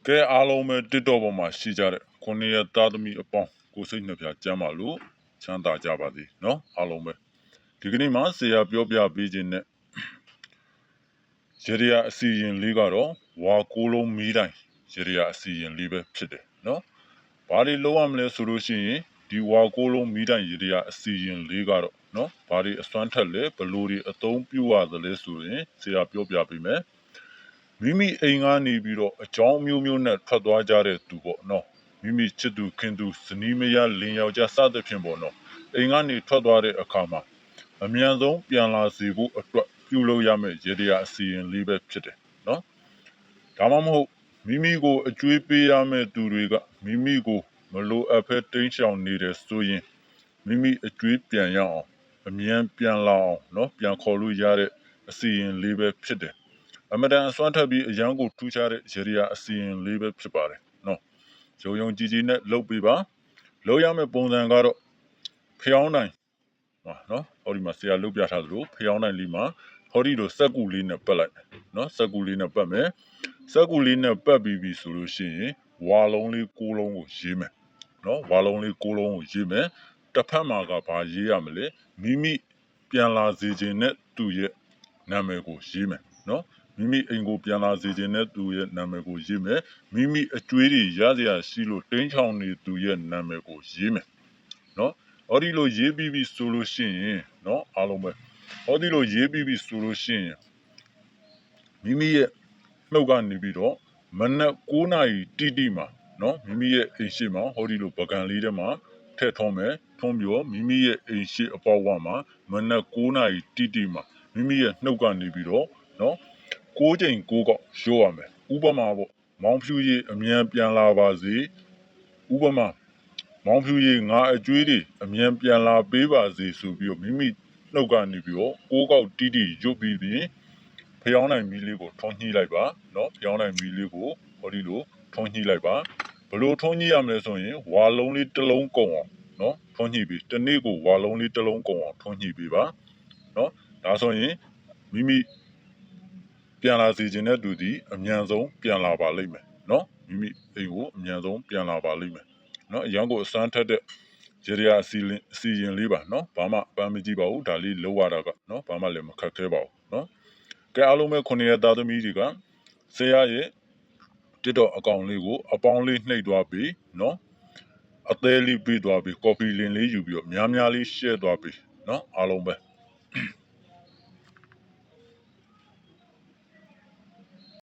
ကဲအားလုံးပဲတစ်တော့ပေါ်မှာရှိကြတဲ့ခုနှစ်ရက်သားသမီးအပေါင်းကိုစိတ်နှပြကြမ်းပါလို့ချမ်းသာကြပါသည်เนาะအားလုံးပဲဒီကနေ့မှာဆရာပြောပြပေးခြင်းနဲ့ရေရာအစီရင်လေးကတော့ဝါကိုလုံးမီးတိုင်းရေရာအစီရင်လေးပဲဖြစ်တယ်เนาะဘာတွေလုပ်ရမလဲဆိုလို့ရှိရင်ဒီဝါကိုလုံးမီးတိုင်းရေရာအစီရင်လေးကတော့เนาะဘာတွေအစွမ်းထက်လဲဘလို့တွေအသုံးပြုရသလဲဆိုရင်ဆရာပြောပြပေးမယ်မိမိအိမ်ကနေပြီးတော့အကြောင်းမျိုးမျိုးနဲ့ထွက်သွားကြတဲ့သူပေါ့နော်မိမိချစ်သူခင်သူဇနီးမယားလင်ယောက်ျားစသဖြင့်ပေါ့နော်အိမ်ကနေထွက်သွားတဲ့အခါမှာအမြန်ဆုံးပြန်လာစေဖို့အတွက်ပြုလုပ်ရမယ့်ရေတရားအစီရင်လေးပဲဖြစ်တယ်နော်ဒါမှမဟုတ်မိမိကိုအကျွေးပေးရမယ့်သူတွေကမိမိကိုမလိုအပ်ဘဲတိမ်းရှောင်နေတယ်ဆိုရင်မိမိအကျွေးပြန်ရအောင်အမြန်ပြန်လာအောင်နော်ပြန်ခေါ်လို့ရတဲ့အစီရင်လေးပဲဖြစ်တယ်အမတန်အစွမ်းထက်ပြီးအရန်ကိုထူးခြားတဲ့ရေရာအစီရင်လေးပဲဖြစ်ပါတယ်နော်ရုံကြည်ကြည်နဲ့လုပ်ပေးပါလုပ်ရမယ့်ပုံစံကတော့ဖျောင်းနိုင်နော်ဟောဒီမှာဆရာလုပ်ပြထားသလိုဖျောင်းနိုင်လေးမှာဟောဒီလိုစက်ကူလေးနဲ့ပတ်လိုက်နော်စက်ကူလေးနဲ့ပတ်မယ်စက်ကူလေးနဲ့ပတ်ပြီးပြီဆိုလို့ရှိရင်ဝါလုံးလေးကိုးလုံးကိုရေးမယ်နော်ဝါလုံးလေးကိုးလုံးကိုရေးမယ်တစ်ဖက်မှာကဘာရေးရမလဲမိမိပြန်လာစေခြင်းနဲ့သူ့ရဲ့နာမည်ကိုရေးမယ်နော်မိမိအိမ်ကိုပြန်လာစေခြင်းနဲ့သူရဲ့နာမည်ကိုရေးမယ်မိမိအကျွေးတွေရစရာရှိလို့တင်းချောင်းနေသူရဲ့နာမည်ကိုရေးမယ်နော်ဟောဒီလိုရေးပြီးပြီဆိုလို့ရှိရင်နော်အားလုံးပဲဟောဒီလိုရေးပြီးပြီဆိုလို့ရှိရင်မိမိရဲ့နှုတ်ကနေပြီးတော့မနက်9:00 နာရီတိမှာနော်မိမိရဲ့အိမ်ရှိမှာဟောဒီလိုပကံလေးထဲမှာထည့်ထုံးမယ်ထုံးပြီးတော့မိမိရဲ့အိမ်ရှိအပေါက်ဝမှာမနက်9:00 နာရီတိမှာမိမိရဲ့နှုတ်ကနေပြီးတော့နော်6 ချိန်6 ခေါက်ရိုးရမယ်ဥပမာပေါ့မောင်ဖြူရီအမြန်ပြန်လာပါစေဥပမာမောင်ဖြူရီငါအကျွေးတွေအမြန်ပြန်လာပေးပါစေဆိုပြီးတော့မိမိနှုတ်ကနေပြီးတော့6 ခေါက်တိရွတ်ပြီးပြီးဖျောင်းနိုင်မီလေးကိုထုံးညှိလိုက်ပါနော်ဖျောင်းနိုင်မီလေးကိုဟောဒီလိုထုံးညှိလိုက်ပါဘလို့ထုံးညှိရမလဲဆိုရင်ဝါလုံးလေးတစ်လုံးကုန်အောင်နော်ထုံးညှိပြီးတနေ့ကိုဝါလုံးလေးတစ်လုံးကုန်အောင်ထုံးညှိပေးပါနော်ဒါဆိုရင်မိမိပြန်လာစေခြင်းတဲ့သူဒီအမြန်ဆုံးပြန်လာပါလိမ့်မယ်နော်မိမိအိမ်ကိုအမြန်ဆုံးပြန်လာပါလိမ့်မယ်နော်အရန်ကိုအစမ်းထက်တဲ့ရေရာအစီရင်လေးပါနော်ဘာမှအပန်းမကြည့်ပါဘူးဒါလေးလောက်ရတာကနော်ဘာမှလည်းမခက်ခဲပါဘူးနော်ကဲအားလုံးပဲ9ရက်သားသမီးတွေကဆရာရဲ့တစ်တော့အကောင်လေးကိုအပေါင်းလေးနှိပ်သွားပြီနော်အသေးလေးပြီးသွားပြီကော်ဖီလင်လေးယူပြီးတော့များများလေးရှဲသွားပြီနော်အားလုံးပဲ